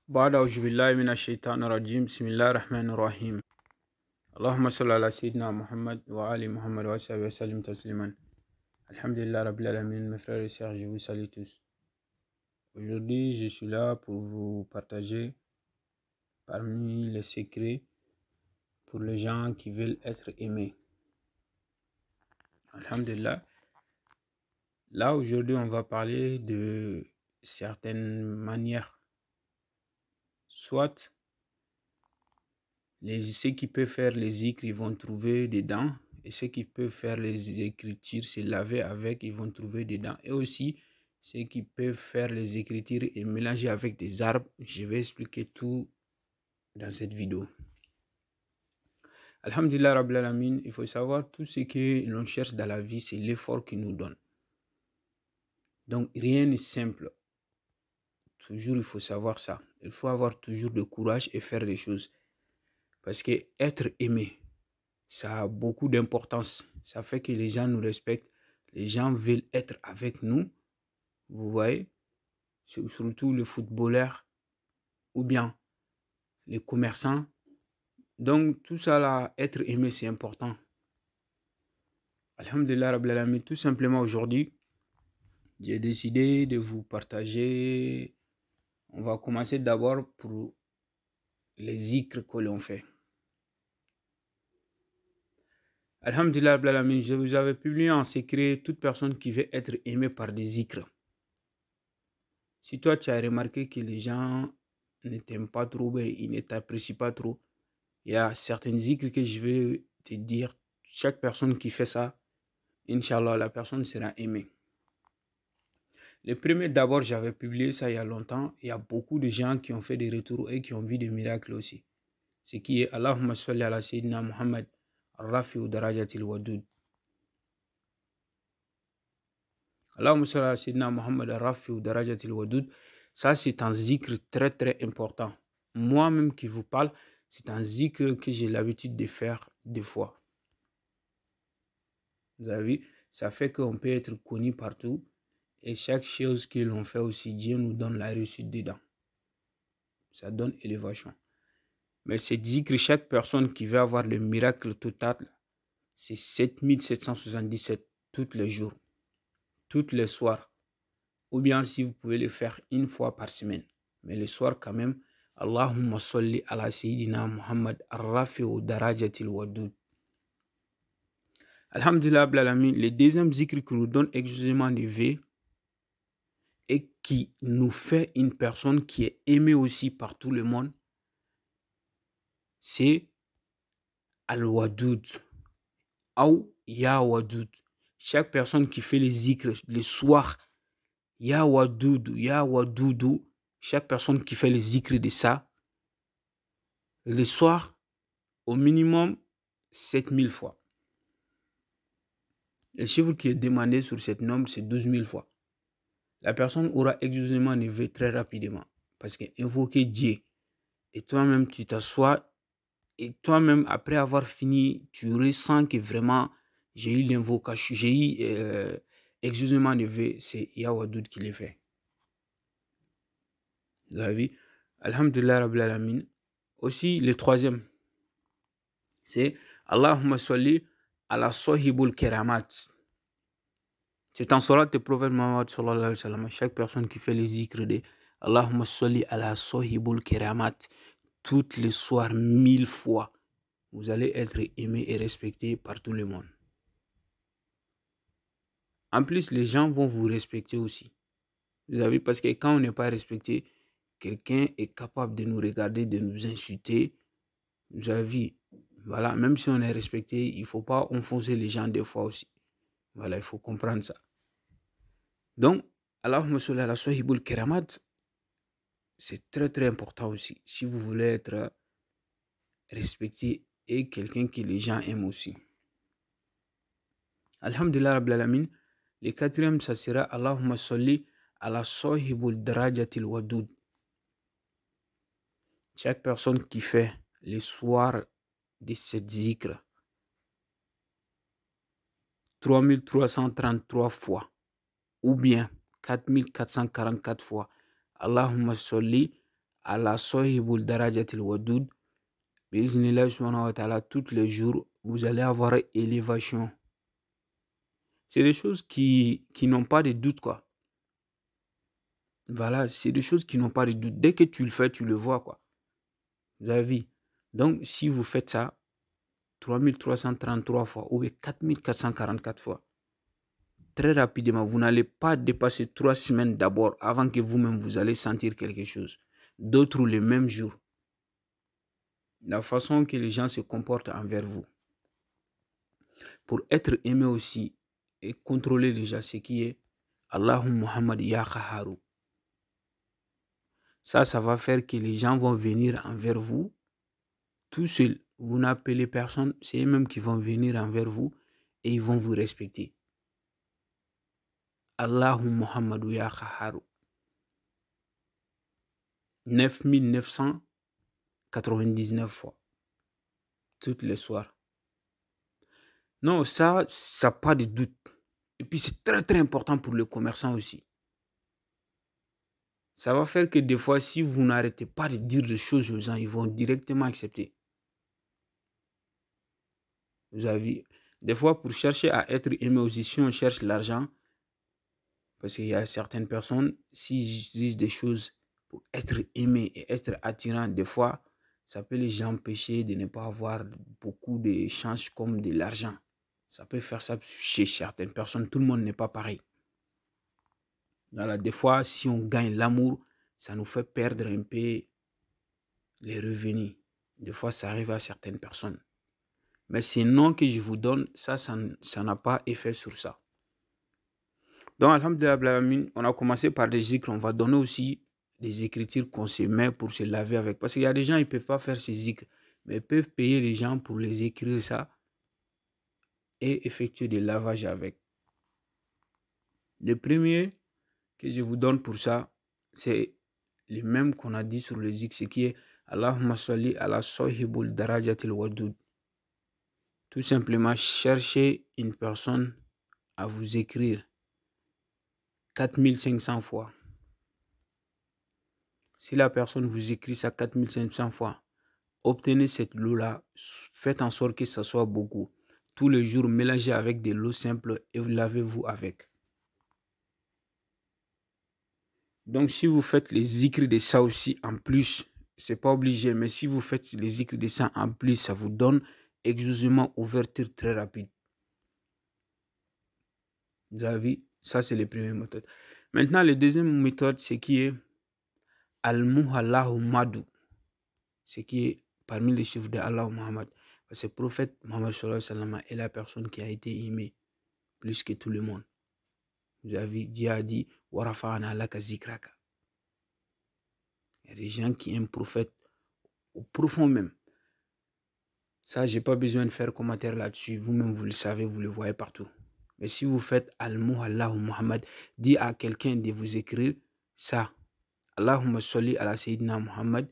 بعد أعوذ بالله من الشيطان الرجيم بسم الله الرحمن الرحيم اللهم صل على سيدنا Muhammad wa Ali Muhammad wa sallam wa sallim tasliman. Alhamdulillah Rabbil Alamin, mes frères et sœurs, je vous salue tous. Aujourd'hui, je suis là pour vous partager parmi les secrets pour les gens qui veulent être aimés. Alhamdulillah. Là, aujourd'hui, on va parler de certaines manières. Soit ceux qui peuvent faire les zikrs, ils vont trouver dedans. Et ceux qui peuvent faire les écritures, se laver avec, ils vont trouver dedans. Et aussi, ceux qui peuvent faire les écritures et mélanger avec des arbres. Je vais expliquer tout dans cette vidéo. Alhamdulillah Rabbil Alamin, il faut savoir tout ce que l'on cherche dans la vie, c'est l'effort qu'il nous donne. Donc rien n'est simple. Toujours il faut savoir ça. Il faut avoir toujours le courage et faire les choses. Parce que être aimé, ça a beaucoup d'importance. Ça fait que les gens nous respectent. Les gens veulent être avec nous. Vous voyez, surtout les footballeurs ou bien les commerçants. Donc tout ça là, être aimé, c'est important. Alhamdulillah Rabbil Alamin, tout simplement aujourd'hui, j'ai décidé de vous partager. On va commencer d'abord pour les zikrs que l'on fait. Alhamdulillah Rabbil Alamin, je vous avais publié en secret toute personne qui veut être aimée par des zikrs. Si toi tu as remarqué que les gens ne t'aiment pas trop, ils ne t'apprécient pas trop, il y a certaines zikrs que je vais te dire. Chaque personne qui fait ça, Inch'Allah, la personne sera aimée. Le premier, d'abord, j'avais publié ça il y a longtemps. Il y a beaucoup de gens qui ont fait des retours et qui ont vu des miracles aussi. Ce qui est Allahumma salli ala Sayyidina Muhammad Rafi'u darajatil wadud. Allahumma salli ala Sayyidina Muhammad Rafi'u darajatil wadud. Ça, c'est un zikr très très important. Moi-même qui vous parle, c'est un zikr que j'ai l'habitude de faire des fois. Vous avez vu, ça fait qu'on peut être connu partout. Et chaque chose que l'on fait aussi, Dieu nous donne la réussite dedans. Ça donne élévation. Mais c'est dit que chaque personne qui veut avoir le miracle total, c'est 7777 tous les jours, tous les soirs. Ou bien si vous pouvez le faire une fois par semaine. Mais le soir quand même, Allahumma salli ala Sayyidina Muhammad Rafi'u darajatil wadud. Alhamdulillah, le deuxième zikr qui nous donne exclusivement des V et qui nous fait une personne qui est aimée aussi par tout le monde, c'est Al-Wadud ou Ya Wadud. Chaque personne qui fait les zikrs le soir, Ya Wadud, Ya Wadud, chaque personne qui fait les zikrs de ça, le soir, au minimum 7000 fois. Le chiffre qui est demandé sur cette nombre, c'est 12 000 fois. La personne aura exclusivement levé très rapidement. Parce que invoquer Dieu, et toi-même tu t'assois, et toi-même après avoir fini, tu ressens que vraiment j'ai eu l'invocation, j'ai eu exclusivement levé, c'est Ya Wadud qui l'a fait. Vous avez vu? Alhamdulillah Rabbil Alamin. Aussi le troisième, c'est Allahumma salli ala sahibul keramat. C'est en sourate de prophète Muhammad sallallahu alayhi wa sallam. Chaque personne qui fait les zikrs de Allahumma salli ala sahibul keramat, toutes les soirs 1000 fois, vous allez être aimé et respecté par tout le monde. En plus, les gens vont vous respecter aussi. Vous avez, parce que quand on n'est pas respecté, quelqu'un est capable de nous regarder, de nous insulter. Vous avez vu, voilà, même si on est respecté, il ne faut pas enfoncer les gens des fois aussi. Voilà, il faut comprendre ça. Donc, Allahumma salli ala sahibul keramat, c'est très très important aussi. Si vous voulez être respecté et quelqu'un que les gens aiment aussi. Alhamdulillah Rabbil Alamin. Le quatrième, ça sera Allahumma salli ala sahibul darajatil wadud. Chaque personne qui fait le soir de cette zikr 3333 fois ou bien 4444 fois, Allahumma salli ala sahibul darajatil wadud. Bismillah subhanahu wa ta'ala, tous les jours, vous allez avoir élévation. C'est des choses qui n'ont pas de doute, quoi. Voilà, c'est des choses qui n'ont pas de doute. Dès que tu le fais, tu le vois, quoi. Vous avez vu. Donc, si vous faites ça 3333 fois ou 4444 fois, très rapidement, vous n'allez pas dépasser 3 semaines d'abord avant que vous-même vous allez sentir quelque chose. D'autres le même jour. La façon que les gens se comportent envers vous. Pour être aimé aussi et contrôler déjà ce qui est Allahumma Muhammad ya Khaharu. Ça va faire que les gens vont venir envers vous tout seuls. Vous n'appelez personne, c'est eux-mêmes qui vont venir envers vous et ils vont vous respecter. Allahumma Muhammad ya Khaharu. 9999 fois. Toutes les soirs. Non, ça pas de doute. Et puis c'est très très important pour le commerçant aussi. Ça va faire que des fois, si vous n'arrêtez pas de dire des choses aux gens, ils vont directement accepter. Vous avez, des fois, pour chercher à être aimé aussi, si on cherche l'argent, parce qu'il y a certaines personnes, s'ils utilisent des choses pour être aimé et être attirant, des fois, ça peut les empêcher de ne pas avoir beaucoup de chances comme de l'argent. Ça peut faire ça chez certaines personnes. Tout le monde n'est pas pareil. Voilà, des fois, si on gagne l'amour, ça nous fait perdre un peu les revenus. Des fois, ça arrive à certaines personnes. Mais ces noms que je vous donne, ça n'a pas effet sur ça. Donc, alhamdulillah, on a commencé par des zikrs. On va donner aussi des écritures qu'on se met pour se laver avec. Parce qu'il y a des gens, ils ne peuvent pas faire ces zikrs. Mais ils peuvent payer les gens pour les écrire ça et effectuer des lavages avec. Le premier que je vous donne pour ça, c'est le même qu'on a dit sur le zikr, ce qui est Allahumma salli ala sahibul darajatil wadud. Tout simplement, cherchez une personne à vous écrire 4500 fois. Si la personne vous écrit ça 4500 fois, obtenez cette l'eau-là, faites en sorte que ça soit beaucoup. Tous les jours, mélangez avec de l'eau simple et vous lavez-vous avec. Donc, si vous faites les zikrs de ça aussi en plus, c'est pas obligé, mais si vous faites les zikrs de ça en plus, ça vous donne exclusivement ouverture très rapide. Vous avez vu? Ça, c'est la première méthode. Maintenant, la deuxième méthode, c'est qui est Al-Muhallahu Madu. Ce qui est parmi les chiffres de Allah Muhammad. Parce que le prophète Muhammad sallallahu alayhi wa sallam est la personne qui a été aimée plus que tout le monde. Vous avez Dieu a dit Warafa'ana laka zikraka. Il y a des gens qui aiment le prophète au profond même. Ça, j'ai pas besoin de faire commentaire là-dessus. Vous-même, vous le savez, vous le voyez partout. Mais si vous faites Al-Muhallahu Muhammad, dit à quelqu'un de vous écrire ça. Allahumma salli ala Sayyidina Muhammad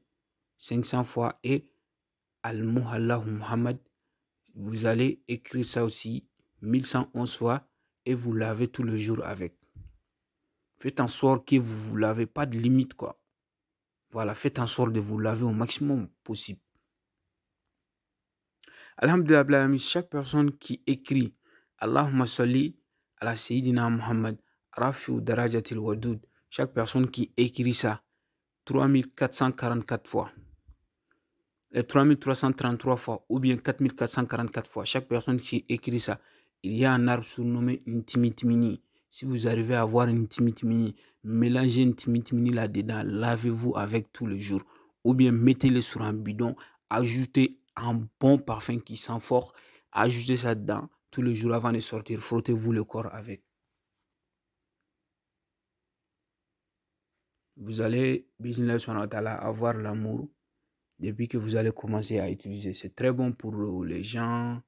500 fois et Al-Muhallahu Muhammad. Vous allez écrire ça aussi 1111 fois et vous lavez tous les jours avec. Faites en sorte que vous ne vous lavez pas de limite, quoi. Voilà, faites en sorte de vous laver au maximum possible. Alhamdulillah, chaque personne qui écrit Allahumma salli ala Sayyidina Muhammad Rafi'u darajatil wadud, chaque personne qui écrit ça 3444 fois, 3333 fois ou bien 4444 fois, chaque personne qui écrit ça, il y a un arbre surnommé une timitimini. Si vous arrivez à avoir une timitimini, mélangez une timitimini là-dedans, lavez-vous avec tous les jours. Ou bien mettez-le sur un bidon, ajoutez un bon parfum qui sent fort, ajoutez ça dedans tous les jours avant de sortir, frottez-vous le corps avec. Vous allez, bismillah subhanahu wa ta'ala, avoir l'amour depuis que vous allez commencer à utiliser. C'est très bon pour les gens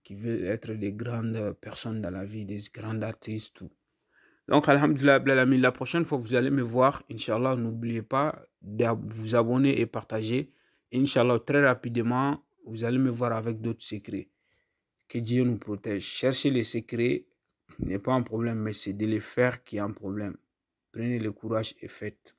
qui veulent être des grandes personnes dans la vie, des grands artistes. Tout. Donc, alhamdulillah, la prochaine fois, vous allez me voir. Inch'Allah, n'oubliez pas de vous abonner et partager. Inch'Allah, très rapidement, vous allez me voir avec d'autres secrets. Que Dieu nous protège. Chercher les secrets n'est pas un problème, mais c'est de les faire qui est un problème. Prenez le courage et faites.